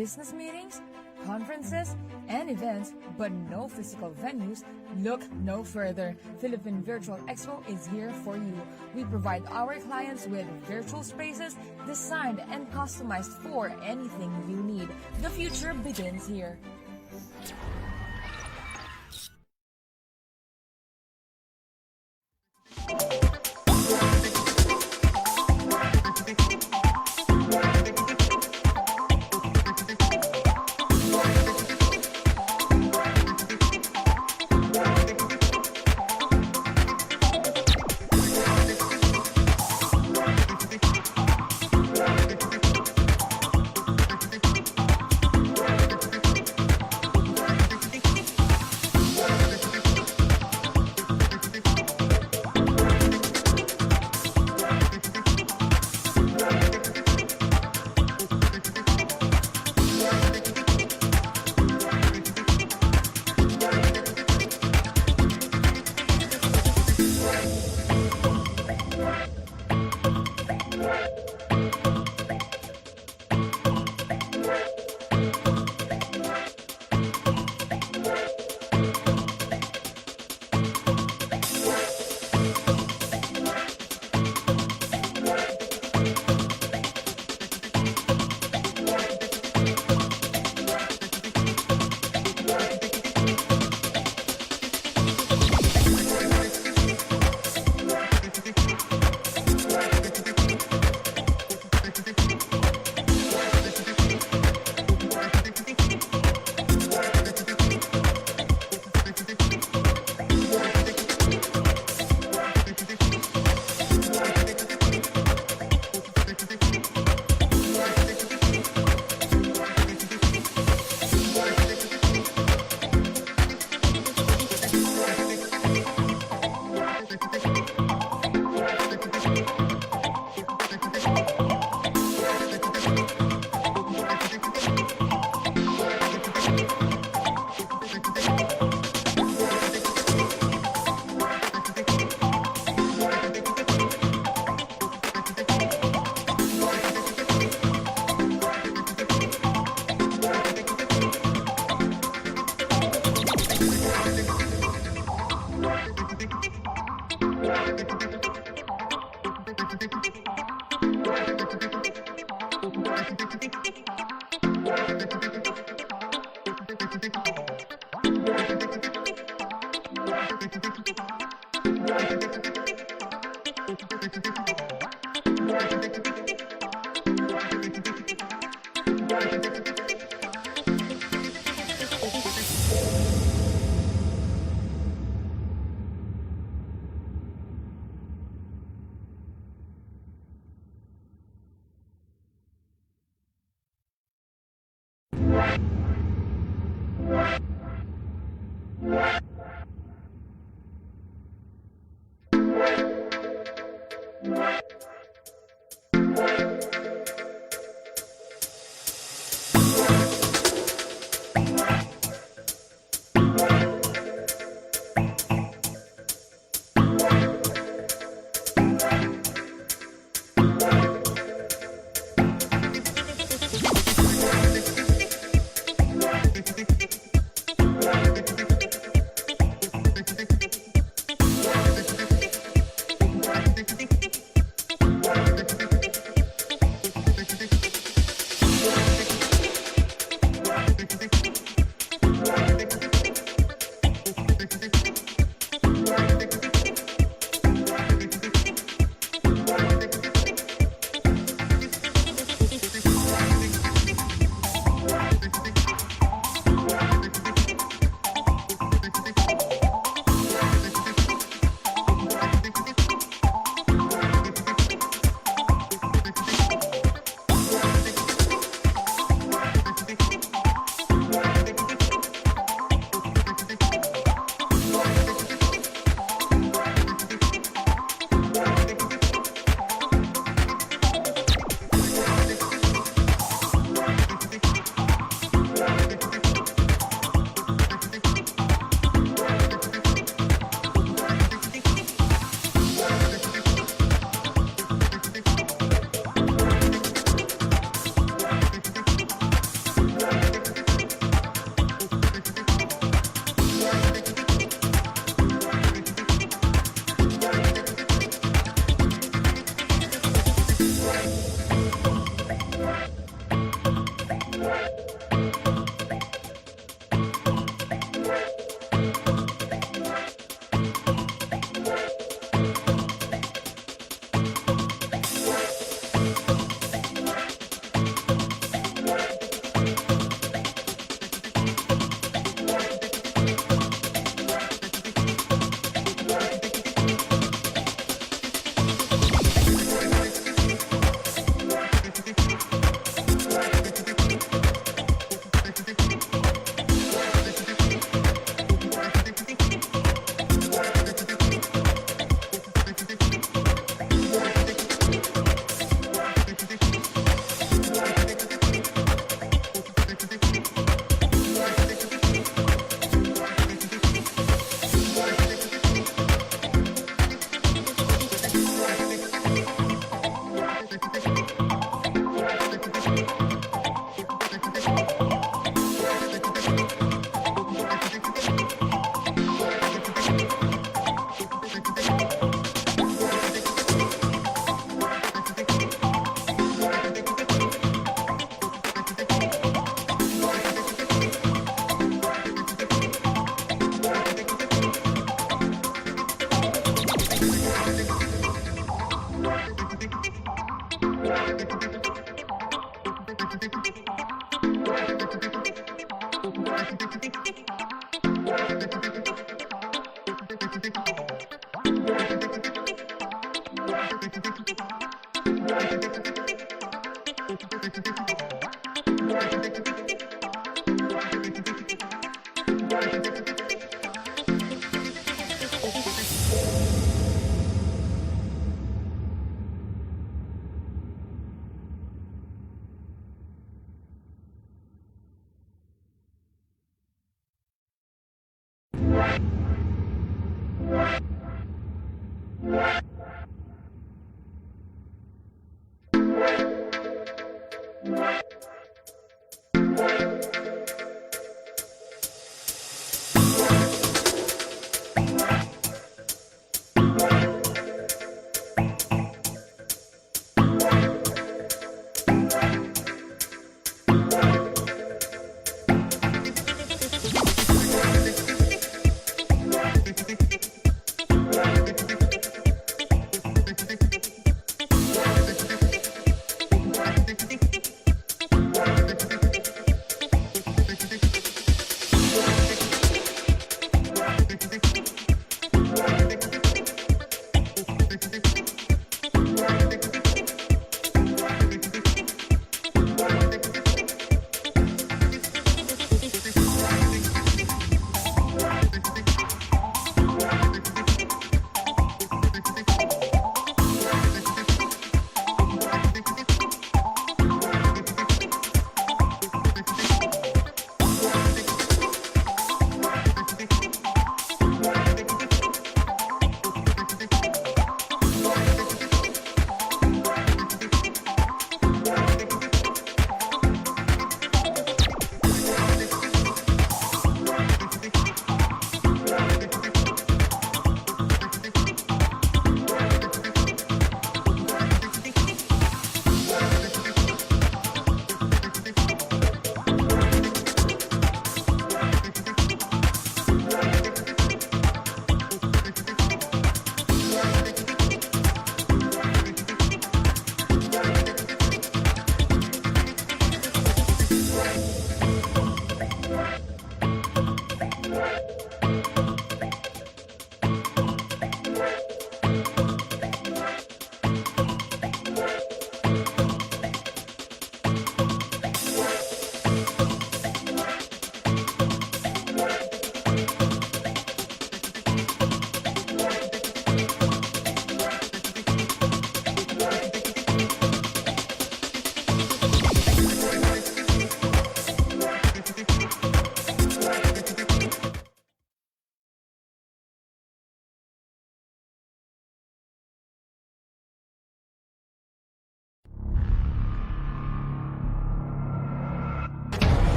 Business meetings, conferences, and events, but no physical venues? Look no further. Philippine Virtual Expo is here for you. We provide our clients with virtual spaces designed and customized for anything you need. The future begins here.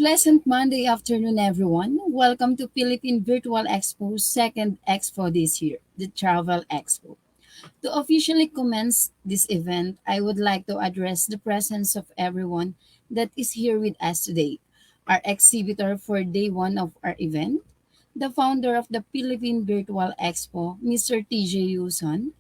pleasant Monday afternoon, everyone. Welcome to Philippine Virtual Expo's second expo this year, the Travel Expo. To officially commence this event, I would like to address the presence of everyone that is here with us today. Our exhibitor for day one of our event, the founder of the Philippine Virtual Expo, Mr. TJ Yuson,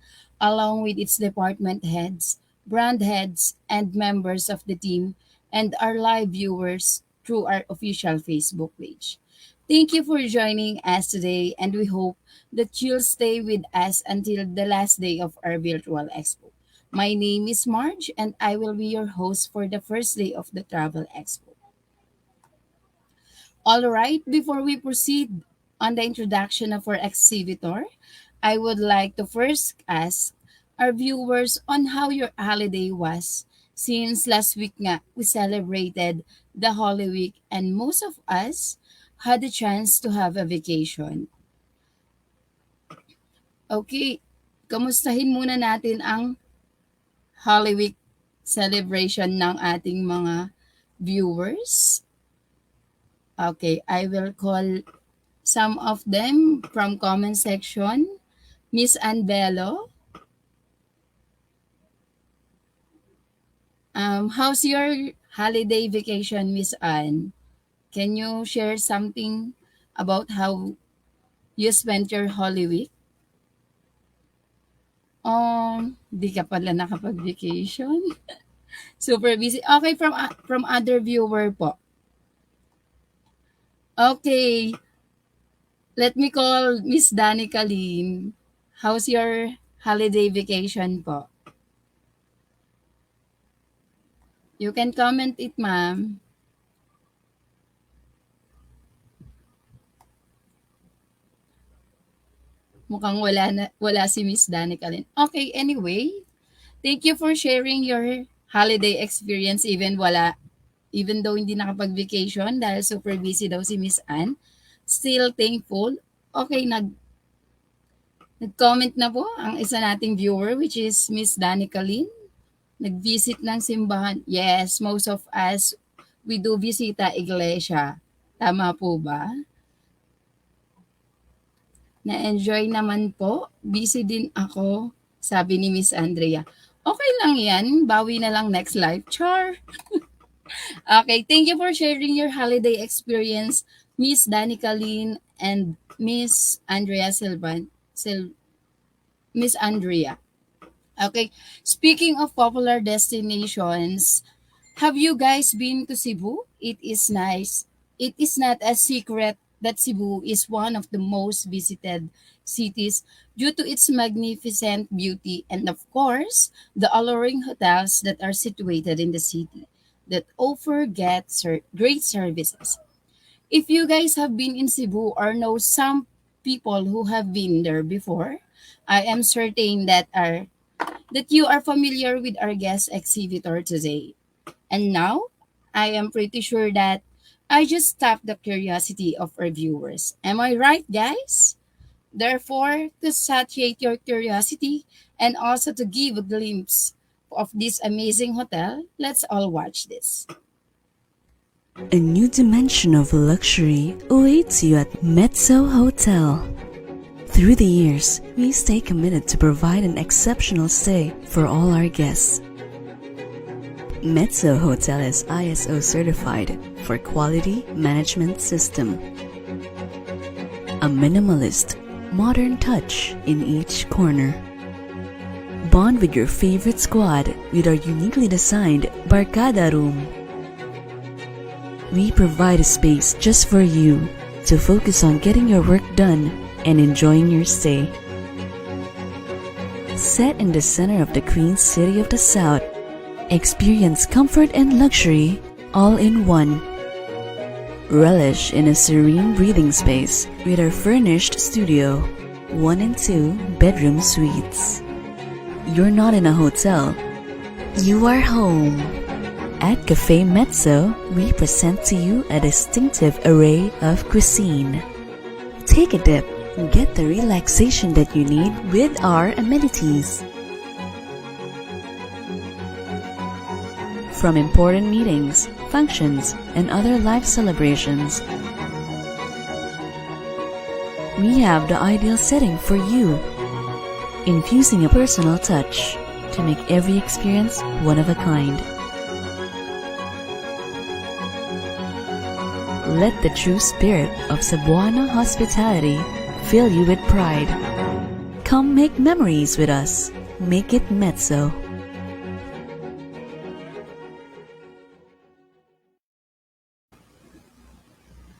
along with its department heads, brand heads, and members of the team, and our live viewers through our official Facebook page. Thank you for joining us today, and we hope that you'll stay with us until the last day of our virtual expo. My name is Marge, and I will be your host for the first day of the Travel Expo. All right, before we proceed on the introduction of our exhibitor, I would like to first ask our viewers on how your holiday was. Since last week nga, we celebrated the Holy Week and most of us had the chance to have a vacation. Okay, kamustahin muna natin ang Holy Week celebration ng ating mga viewers. Okay, I will call some of them from comment section. Miss Anbelo, how's your holiday vacation, Miss Ann? Can you share something about how you spent your Holy Week? Di ka pala nakapag-vacation. Super busy. Okay, from other viewer po. Okay, let me call Miss Dani Kalin. How's your holiday vacation po? You can comment it, ma'am. Mukhang wala si Miss Dani Kalin. Okay, anyway, thank you for sharing your holiday experience even though hindi nakapag-vacation dahil super busy daw si Miss Ann. Still thankful. Okay, nag-comment na po ang isa nating viewer which is Miss Dani Kalin. Nag-visit ng simbahan. Yes, most of us, we do visita iglesia. Tama po ba? Na-enjoy naman po. Busy din ako, sabi ni Miss Andrea. Okay lang yan. Bawi na lang next live. Char! Okay, thank you for sharing your holiday experience, Miss Danica Lynn and Miss Andrea Silvan. Miss Andrea. Okay, speaking of popular destinations, have you guys been to Cebu? It is nice. It is not a secret that Cebu is one of the most visited cities due to its magnificent beauty and, of course, the alluring hotels that are situated in the city that offer great services. If you guys have been in Cebu or know some people who have been there before, I am certain that you are familiar with our guest exhibitor today. And now, I am pretty sure that I just tapped the curiosity of our viewers. Am I right, guys? Therefore, to satiate your curiosity and also to give a glimpse of this amazing hotel, let's all watch this. A new dimension of luxury awaits you at Mezzo Hotel. Through the years, we stay committed to provide an exceptional stay for all our guests. Mezzo Hotel is ISO certified for quality management system. A minimalist, modern touch in each corner. Bond with your favorite squad with our uniquely designed Barkada room. We provide a space just for you to focus on getting your work done and enjoying your stay. Set in the center of the Queen City of the South, experience comfort and luxury all in one. Relish in a serene breathing space with our furnished studio, 1 and 2 bedroom suites. You're not in a hotel, you are home. At Cafe Mezzo, we present to you a distinctive array of cuisine. Take a dip and get the relaxation that you need with our amenities. From important meetings functions, and other life celebrations. We have the ideal setting for you, infusing a personal touch to make every experience one of a kind. Let the true spirit of Cebuana hospitality fill you with pride. Come make memories with us. Make it Mezzo.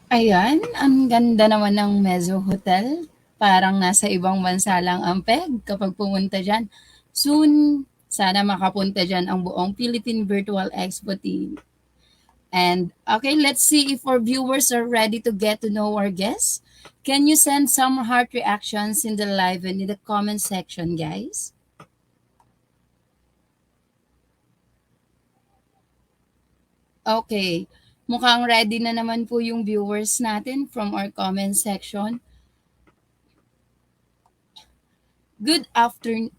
Ayan, ang ganda naman ng Mezzo Hotel. Parang nasa ibang bansa lang ang peg kapag pumunta dyan. Soon, sana makapunta dyan ang buong Philippine Virtual Expo team. And okay, let's see if our viewers are ready to get to know our guests. Can you send some heart reactions in the live and in the comment section, guys? Okay, mukhang ready na naman po yung viewers natin from our comment section. Good afternoon.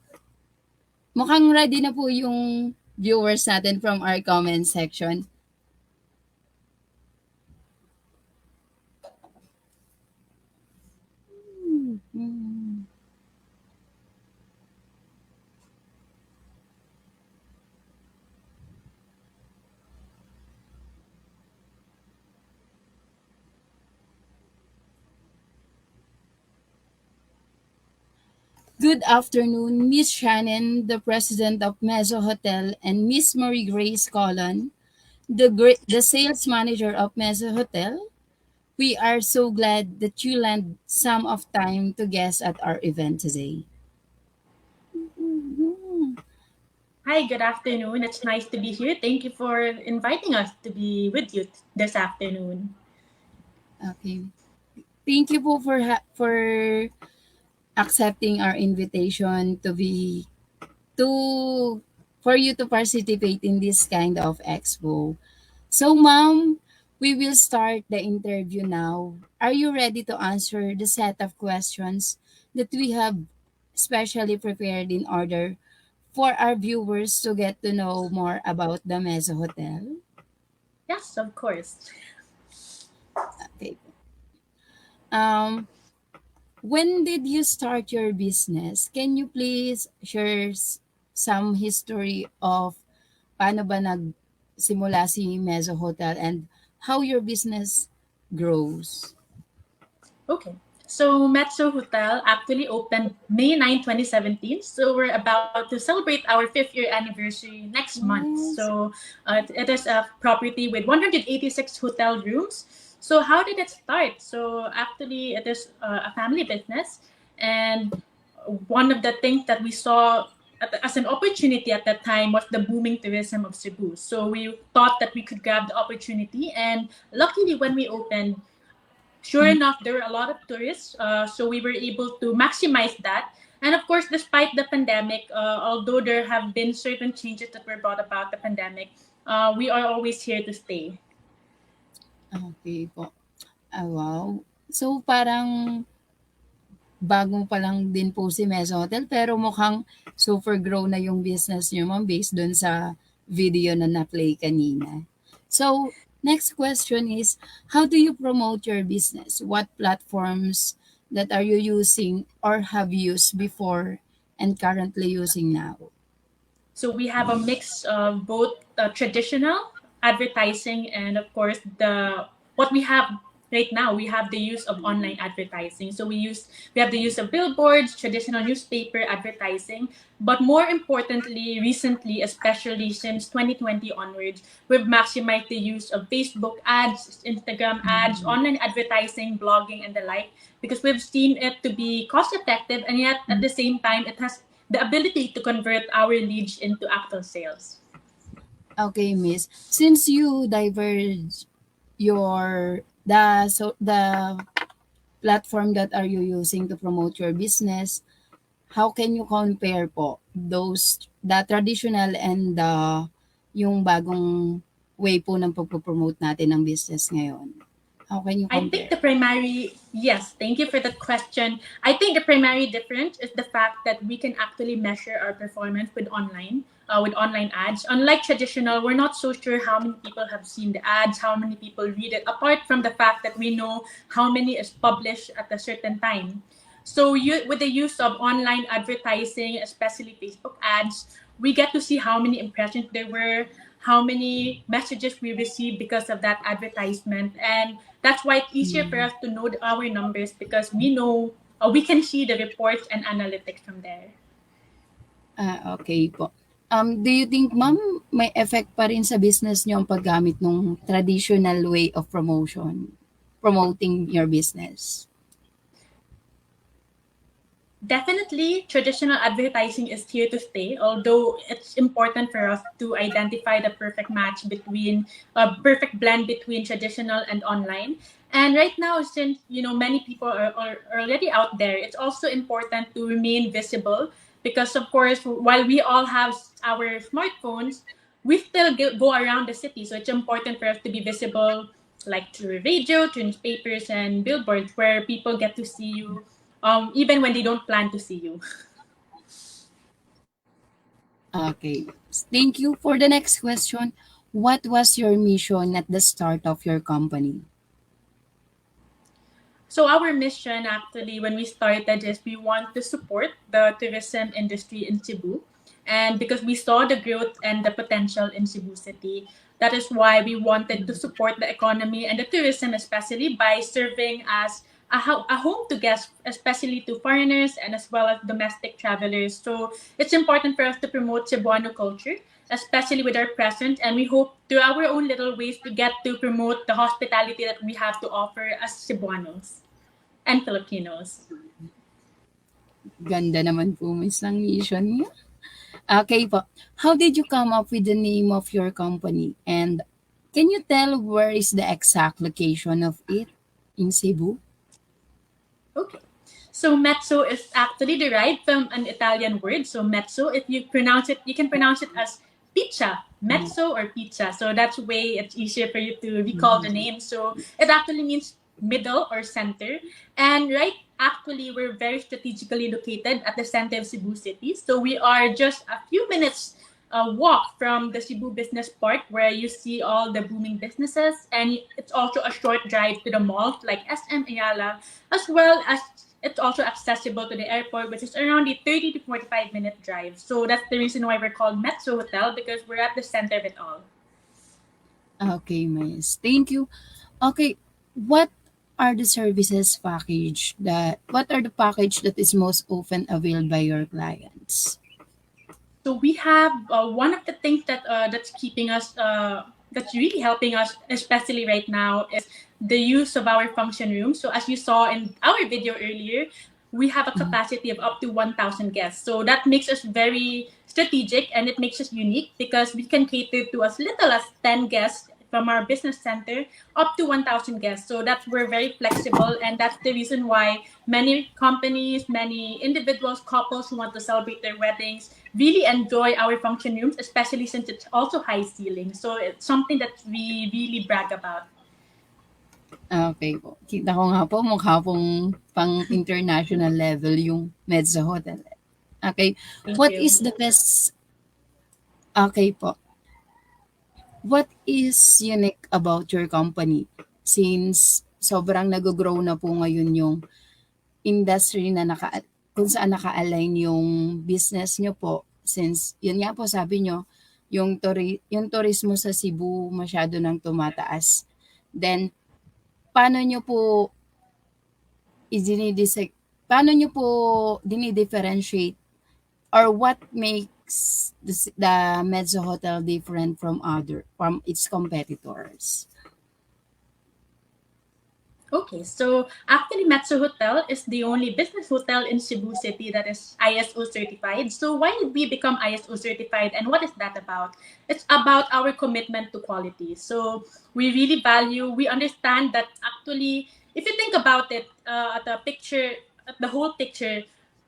Mukhang ready na po yung viewers natin from our comment section. Good afternoon, Miss Shannen, the president of Mezzo Hotel, and Miss Marie Grace Collin, the sales manager of Mezzo Hotel. We are so glad that you lend some of time to guest at our event today. Hi, good afternoon. It's nice to be here. Thank you for inviting us to be with you this afternoon. Okay. Thank you po for accepting our invitation to for you to participate in this kind of expo. So, ma'am, we will start the interview now. Are you ready to answer the set of questions that we have specially prepared in order for our viewers to get to know more about the Mezzo Hotel? Yes, of course. Okay. Um, when did you start your business? Can you please share some history of paano ba nagsimula si Mezzo Hotel and how your business grows? Okay. So Mezzo Hotel actually opened May 9, 2017. So we're about to celebrate our 5th year anniversary next month. Yes. So it is a property with 186 hotel rooms. So how did it start? So actually it is a family business. And one of the things that we saw as an opportunity at that time was the booming tourism of Cebu. So we thought that we could grab the opportunity. And luckily when we opened, sure enough, there were a lot of tourists, so we were able to maximize that. And of course, despite the pandemic, although there have been certain changes that were brought about the pandemic, we are always here to stay. Okay po. Wow. So parang bago pa lang din po si Mezzo Hotel pero mukhang super grow na yung business niyo ma'am based dun sa video na na-play kanina. So, next question is, how do you promote your business? What platforms that are you using or have used before and currently using now? So we have a mix of both traditional advertising and, of course, the what we have right now. We have the use of online advertising. So we have the use of billboards, traditional newspaper advertising, but more importantly, recently, especially since 2020 onwards, we've maximized the use of Facebook ads, Instagram ads, online advertising, blogging, and the like, because we've seen it to be cost effective, and yet at the same time, it has the ability to convert our leads into actual sales. Okay, Miss. Since you diverge the platform that are you using to promote your business, how can you compare po the traditional and yung bagong way po ng pagpo-promote natin ng business ngayon? How can you I think compare? the primary, yes, thank you for that question. I think the primary difference is the fact that we can actually measure our performance with online ads. Unlike traditional, we're not so sure how many people have seen the ads, how many people read it, apart from the fact that we know how many is published at a certain time. So with the use of online advertising, especially Facebook ads, we get to see how many impressions there were, how many messages we received because of that advertisement, and that's why it's easier for Mm. us to know our numbers because we know we can see the reports and analytics from there. Okay po. Do you think, ma'am, may effect pa rin sa business niyo ang paggamit ng traditional way of promoting your business? Definitely, traditional advertising is here to stay, although it's important for us to identify the perfect match between a perfect blend between traditional and online. And right now, since many people are already out there, it's also important to remain visible because, of course, while we all have our smartphones, we still go around the city. So it's important for us to be visible, like through radio, through newspapers, and billboards, where people get to see you even when they don't plan to see you. Okay. Thank you. For the next question, what was your mission at the start of your company? So our mission actually when we started is we want to support the tourism industry in Cebu. And because we saw the growth and the potential in Cebu City, that is why we wanted to support the economy and the tourism, especially by serving as a home to guests, especially to foreigners and as well as domestic travelers. So it's important for us to promote Cebuano culture, especially with our presence. And we hope through our own little ways to get to promote the hospitality that we have to offer as Cebuanos and Filipinos. Ganda naman po, Miss, ng mission niyo. Okay po. How did you come up with the name of your company? And can you tell where is the exact location of it in Cebu? Okay. So mezzo is actually derived from an Italian word. So mezzo, if you pronounce it, you can pronounce it as pizza, mezzo or pizza. So that's way it's easier for you to recall the name. So it actually means middle or center. And actually we're very strategically located at the center of Cebu City. So we are just a few minutes walk from the Cebu Business Park where you see all the booming businesses, and it's also a short drive to the malls like SM Ayala, as well as it's also accessible to the airport, which is around a 30 to 45-minute drive. So that's the reason why we're called Mezzo Hotel, because we're at the center of it all. Okay, Miss. Thank you. Okay, what are the services package what are the package that is most often availed by your clients? So we have one of the things that's keeping us, that's really helping us, especially right now, is the use of our function room. So as you saw in our video earlier, we have a capacity of up to 1,000 guests. So that makes us very strategic and it makes us unique because we can cater to as little as 10 guests from our business center up to 1,000 guests. So that's we're very flexible, and that's the reason why many companies, many individuals, couples who want to celebrate their weddings really enjoy our function rooms, especially since it's also high ceiling. So it's something that we really brag about. Okay po. Kita ko nga po, mukha pong pang international level yung Mezzo Hotel. Okay. Thank What you. is the best, okay po. What is unique about your company? Since sobrang nag-grow na po ngayon yung industry na kung saan naka-align yung business nyo po. Since, yun nga po sabi nyo, yung turismo sa Cebu masyado nang tumataas. Then, paano nyo po paano nyo po dinidifferentiate or what makes the Mezzo Hotel different from its competitors? Okay, so actually Mezzo Hotel is the only business hotel in Cebu City that is ISO certified. So why did we become ISO certified and what is that about? It's about our commitment to quality. So we really we understand that actually, if you think about it, at the whole picture,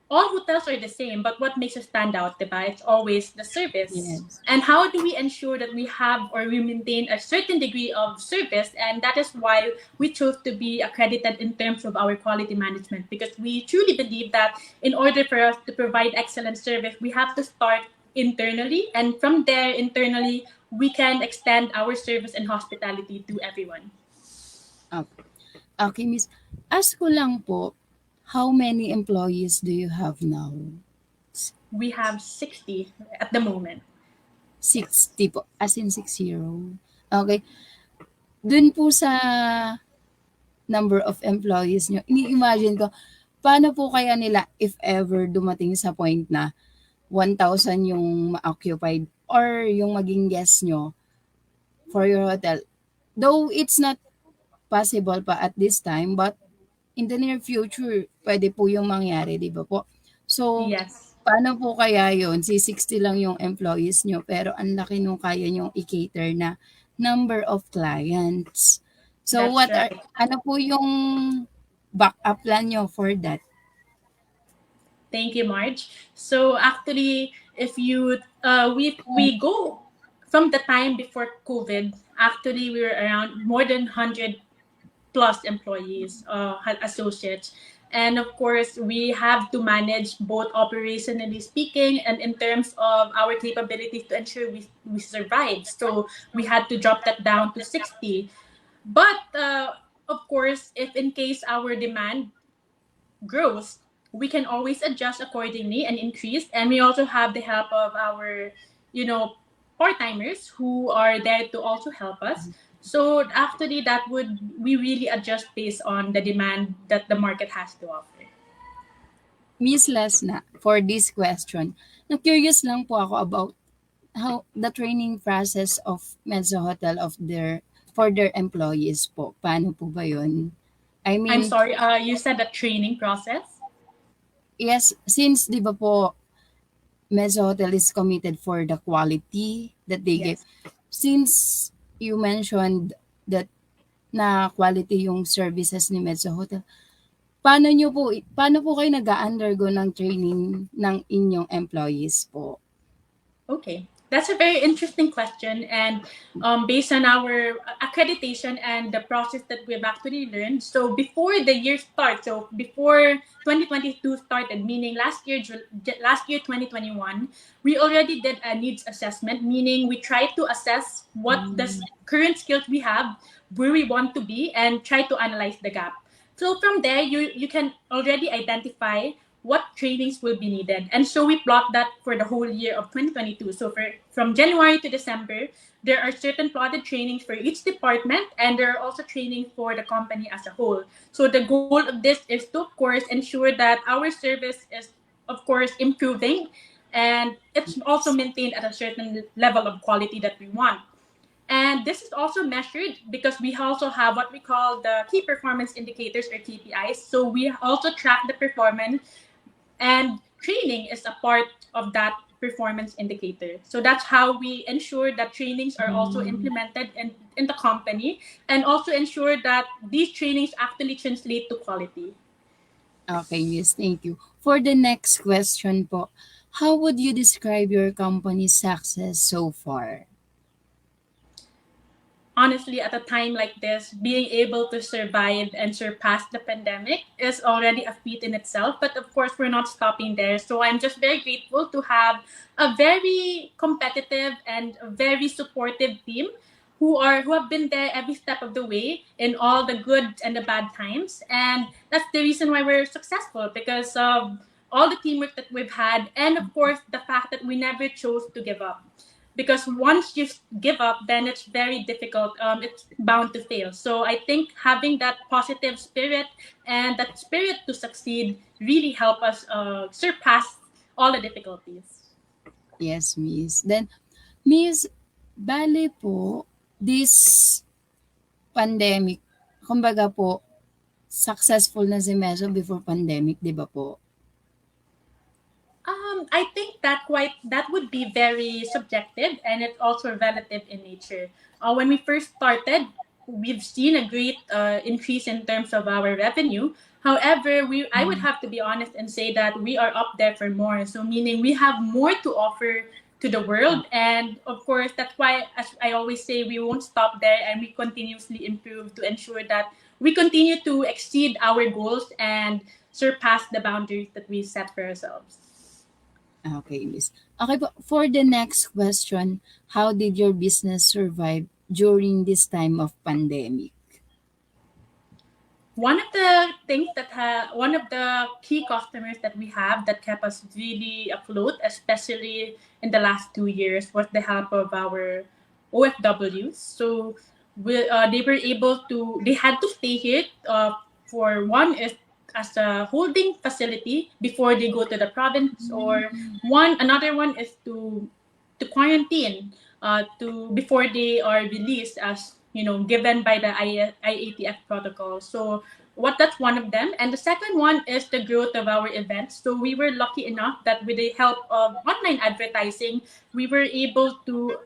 all hotels are the same, but what makes us stand out, diba? It's always the service. Yes. And how do we ensure that we have or we maintain a certain degree of service? And that is why we chose to be accredited in terms of our quality management, because we truly believe that in order for us to provide excellent service, we have to start internally. And from there, internally, we can extend our service and hospitality to everyone. Okay. Okay, Miss. Ask ko lang po, how many employees do you have now? We have 60 at the moment. 60 po, as in 60. Okay. Dun po sa number of employees nyo, ini-imagine ko, paano po kaya nila if ever dumating sa point na 1,000 yung ma-occupied or yung maging guest nyo for your hotel? Though it's not possible pa at this time, but in the near future, pwede po yung mangyari, di ba po? So, Yes, paano po kaya yun? Si 60 lang yung employees nyo, pero ang laki nung kaya nyong i-cater na number of clients. So, that's right. ano po yung backup plan nyo for that? Thank you, Marge. So actually, if you we go from the time before COVID, actually we were around more than 100 plus employees, associates. And of course, we have to manage both operationally speaking and in terms of our capabilities to ensure we survive. So we had to drop that down to 60. But of course, if in case our demand grows, we can always adjust accordingly and increase. And we also have the help of our, you know, part timers who are there to also help us. So actually, that would we really adjust based on the demand that the market has to offer. Miss Lesna, for this question, na-curious lang po ako about how the training process of Mezzo Hotel of for their employees po. Paano po ba yun? I I'm mean, sorry, you said the training process. yes, since di ba po, Mezzo Hotel is committed for the quality that they give. Yes. Since you mentioned that na quality yung services ni Mezzo Hotel, paano po kayo nag-undergo ng training ng inyong employees po? Okay, that's a very interesting question. And based on our accreditation and the process that we've actually learned, so before the year starts, so before 2022 started, meaning last year 2021, we already did a needs assessment, meaning we tried to assess what the current skills we have, where we want to be, and try to analyze the gap. So from there, you can already identify what trainings will be needed. And so we plot that for the whole year of 2022. So from January to December, there are certain plotted trainings for each department, and there are also trainings for the company as a whole. So the goal of this is to, of course, ensure that our service is, of course, improving, and it's also maintained at a certain level of quality that we want. And this is also measured because we also have what we call the key performance indicators or KPIs. So we also track the performance, and training is a part of that performance indicator. So that's how we ensure that trainings are also implemented in the company, and also ensure that these trainings actually translate to quality. Okay, yes, thank you. For the next question po, how would you describe your company's success so far? Honestly, at a time like this, being able to survive and surpass the pandemic is already a feat in itself. But of course, we're not stopping there. So I'm just very grateful to have a very competitive and a very supportive team who have been there every step of the way in all the good and the bad times. And that's the reason why we're successful, because of all the teamwork that we've had, and of course the fact that we never chose to give up, because once you give up, then it's very difficult. It's bound to fail. So I think having that positive spirit and that spirit to succeed really help us surpass all the difficulties. Yes, Miss. Then, Miss, bale po, this pandemic, kumbaga po, successful na si Mezzo before pandemic, di ba po? I think that would be very subjective, and it's also relative in nature. When we first started, we've seen a great increase in terms of our revenue, However, I would have to be honest and say that we are up there for more. So meaning we have more to offer to the world, and of course that's why, as I always say, we won't stop there and we continuously improve to ensure that we continue to exceed our goals and surpass the boundaries that we set for ourselves. Okay, Miss. Okay po, for the next question, how did your business survive during this time of pandemic? One of the things one of the key customers that we have that kept us really afloat, especially in the last 2 years, was the help of our OFWs. So they were able to, they had to stay here for one is as a holding facility before they go to the province, or another one is to quarantine to before they are released, as given by the IATF protocol. So that's one of them, and the second one is the growth of our events. So we were lucky enough that with the help of online advertising, we were able to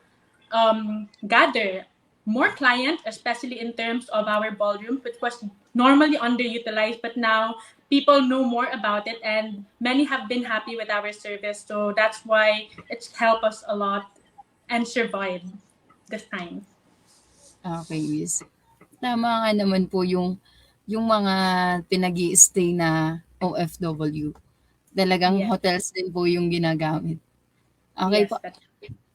gather more clients, especially in terms of our ballroom, which was normally underutilized, but now people know more about it, and many have been happy with our service. So that's why it's helped us a lot and survive this time. Okay, Miss. Tama nga naman po yung mga pinag-i-stay na OFW. Talagang Yes, hotels din po yung ginagamit. Okay po. yes, that's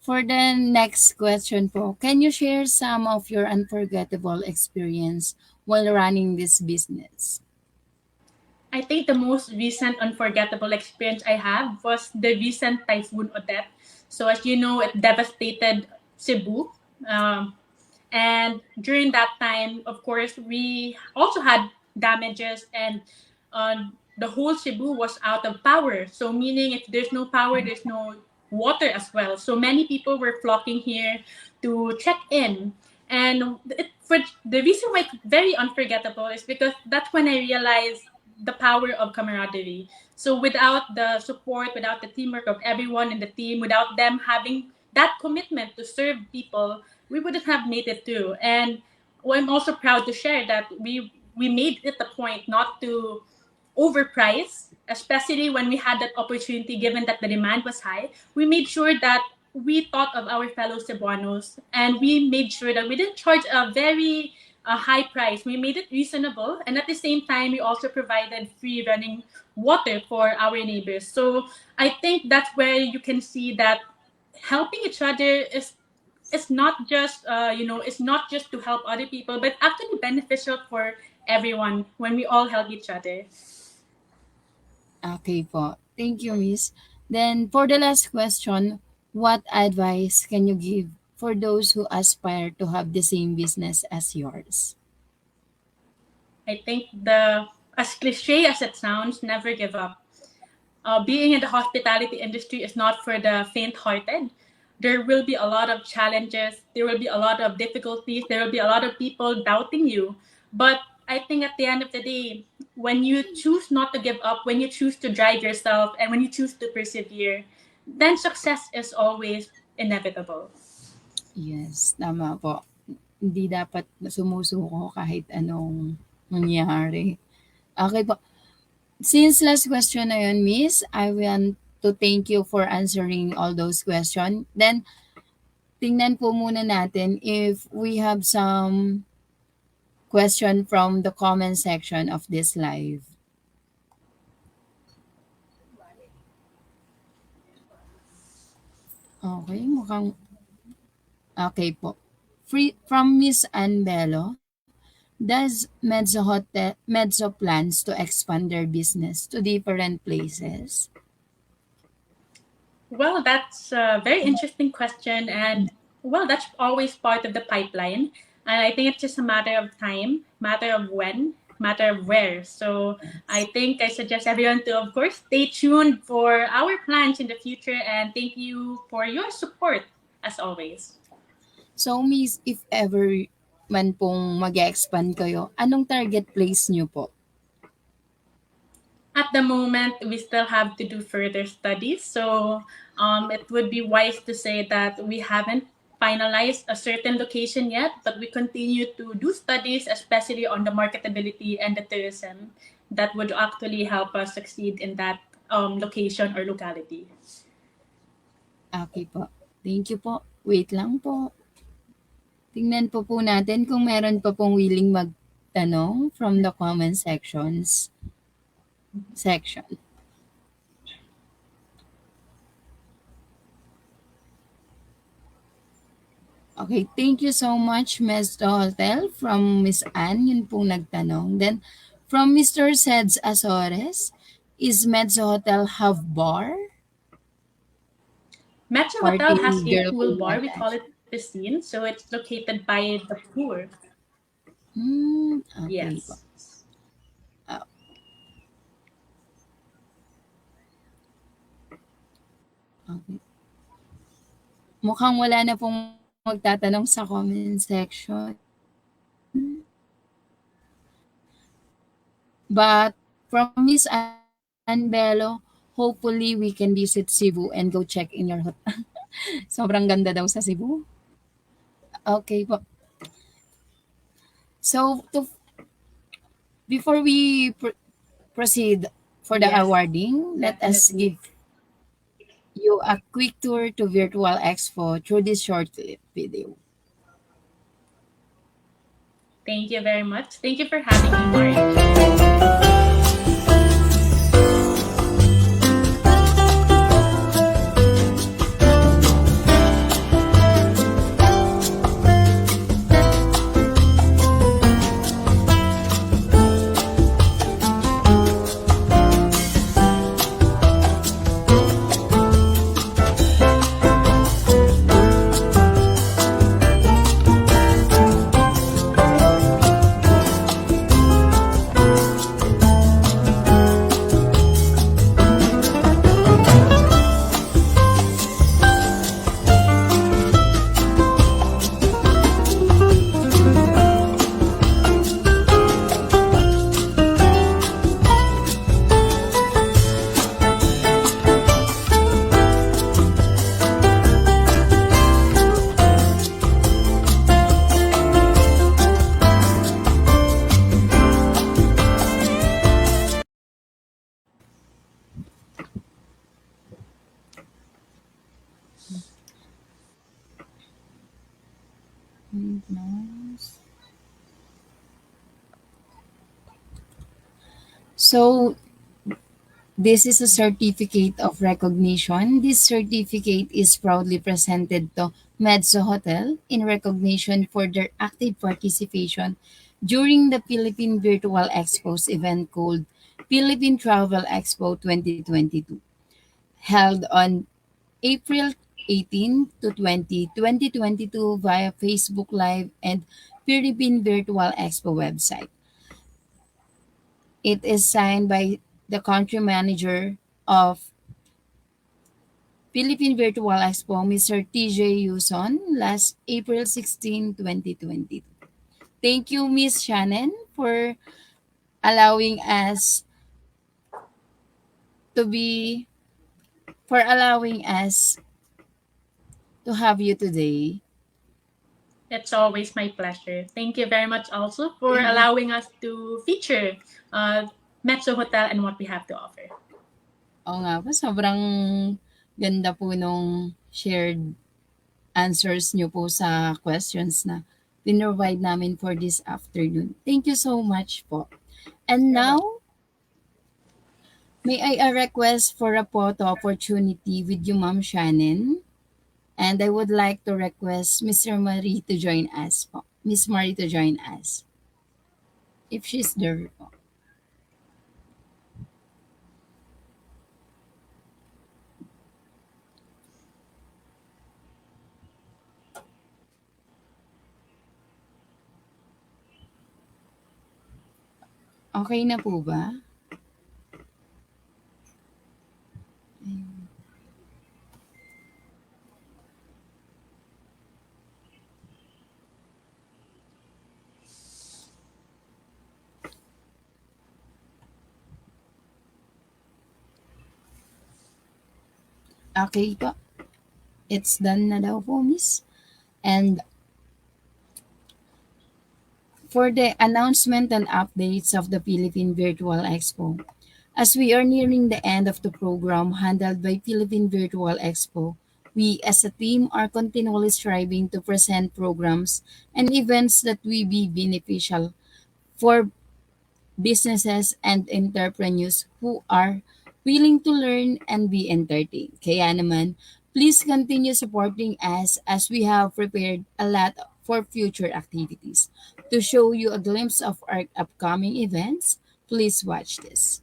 For the next question po, can you share some of your unforgettable experience while running this business? I think the most recent unforgettable experience I have was the recent Typhoon Odette. So as you know, it devastated Cebu. Um, and during that time, of course, we also had damages, and the whole Cebu was out of power. So meaning if there's no power, there's no water as well. So many people were flocking here to check in. And for the reason why it's very unforgettable is because that's when I realized the power of camaraderie. So without the support, without the teamwork of everyone in the team, without them having that commitment to serve people, we wouldn't have made it through. And I'm also proud to share that we made it a point not to overpriced, especially when we had that opportunity, given that the demand was high. We made sure that we thought of our fellow Cebuanos, and we made sure that we didn't charge a very high price. We made it reasonable, and at the same time, we also provided free running water for our neighbors. So I think that's where you can see that helping each other is it's not just it's not just to help other people, but actually beneficial for everyone when we all help each other. Okay po. Thank you, Miss. Then for the last question, what advice can you give for those who aspire to have the same business as yours? I think as cliche as it sounds, never give up. Being in the hospitality industry is not for the faint-hearted. There will be a lot of challenges. There will be a lot of difficulties. There will be a lot of people doubting you. But I think at the end of the day, when you choose not to give up, when you choose to drive yourself, and when you choose to persevere, then success is always inevitable. Yes, tama po. Hindi dapat sumusuko kahit anong mangyari. Okay po. Since last question na yun, Miss, I want to thank you for answering all those questions. Then, tingnan po muna natin if we have some question from the comment section of this live. Okay, mukhang okay po. From Miss Anbelo, does Mezzo plans to expand their business to different places? Well, that's a very interesting question. And well, that's always part of the pipeline. And I think it's just a matter of time, matter of when, matter of where. So I think I suggest everyone to, of course, stay tuned for our plans in the future. And thank you for your support, as always. So, Miss, if ever man pong mag-expand kayo, anong target place nyo po? At the moment, we still have to do further studies. So it would be wise to say that we haven't finalized a certain location yet, but we continue to do studies, especially on the marketability and the tourism. that would actually help us succeed in that location or locality. Okay po. Thank you po. Wait lang po. Tingnan po natin kung meron pa pong willing magtanong from the comment section. Okay, thank you so much, Mezzo Hotel, from Miss Anne, yun pong nagtanong. Then, from Mr. Seds Azores, is Mezzo Hotel have bar? Metro Hotel has Party a girl po pool bar. We yata call siya. it Piscine. So it's located by the pool. Okay po. Yes. Ah, okay. Mukhang wala na pong magtatanong sa comment section. But from Miss Ann Bello, hopefully we can visit Cebu and go check in your hotel. Sobrang ganda daw sa Cebu. Okay po. So, before we proceed for the Yes, awarding, let us give definitely. you a quick tour to Virtual Expo through this short clip video. Thank you very much. Thank you for having me, Marge. So, this is a certificate of recognition. This certificate is proudly presented to Mezzo Hotel in recognition for their active participation during the Philippine Virtual Expo's event called Philippine Travel Expo 2022, held on April 18 to 20, 2022 via Facebook Live and Philippine Virtual Expo website. It is signed by the country manager of Philippine Virtual Expo, Mr. TJ Yuson, last April 16, 2020. Thank you, Miss Shannen, for allowing us to be, for allowing us to have you today. It's always my pleasure. Thank you very much also for allowing us to feature uh, Metro Hotel and what we have to offer. Oo nga po, sobrang ganda po nung shared answers nyo po sa questions na pinrovide namin for this afternoon. Thank you so much po. And You're welcome. now, may I request for a photo opportunity with you, Ma'am Shannon? And I would like to request Mr. Marie to join us po. Miss Marie to join us. If she's there po. Okay na po ba? Okay po. It's done na daw po, miss. And for the announcement and updates of the Philippine Virtual Expo. As we are nearing the end of the program handled by Philippine Virtual Expo, we as a team are continually striving to present programs and events that will be beneficial for businesses and entrepreneurs who are willing to learn and be entertained. Kaya naman, please continue supporting us as we have prepared a lot for future activities. To show you a glimpse of our upcoming events, please watch this.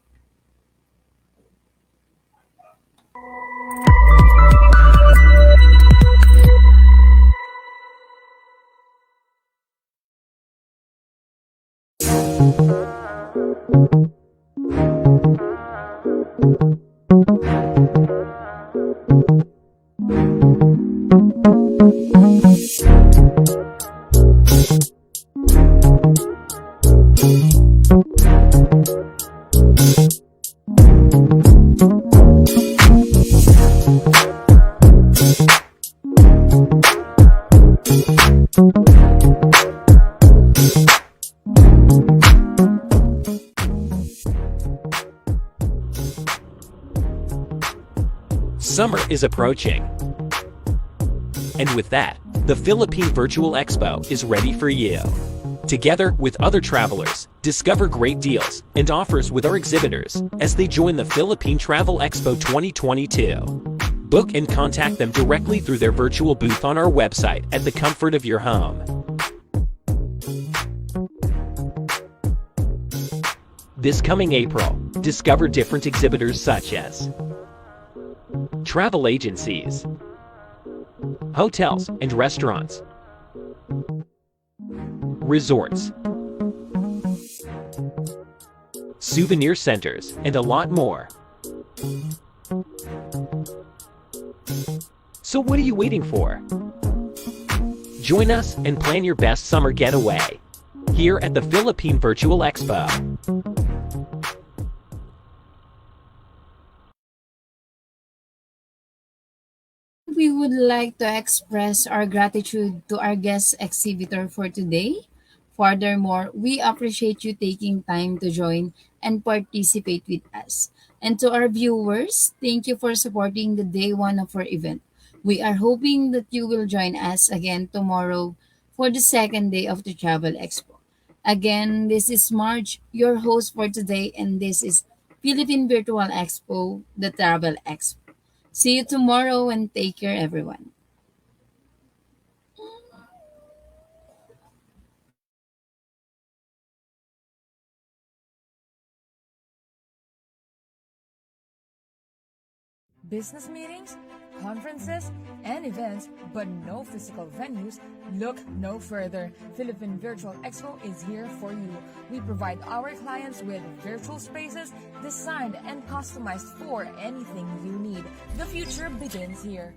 Summer is approaching. And with that, the Philippine Virtual Expo is ready for you. Together with other travelers, discover great deals and offers with our exhibitors as they join the Philippine Travel Expo 2022. Book and contact them directly through their virtual booth on our website at the comfort of your home. This coming April, discover different exhibitors such as travel agencies, hotels and restaurants, resorts, souvenir centers, and a lot more. So what are you waiting for? Join us and plan your best summer getaway here at the Philippine Virtual Expo. We would like to express our gratitude to our guest exhibitor for today. Furthermore, we appreciate you taking time to join and participate with us. And to our viewers, thank you for supporting the day one of our event. We are hoping that you will join us again tomorrow for the second day of the Travel Expo. Again, this is Marge, your host for today, and this is Philippine Virtual Expo, the Travel Expo. See you tomorrow and take care, everyone. Business meetings, conferences, and events, but no physical venues? Look no further. Philippine Virtual Expo is here for you. We provide our clients with virtual spaces designed and customized for anything you need. The future begins here.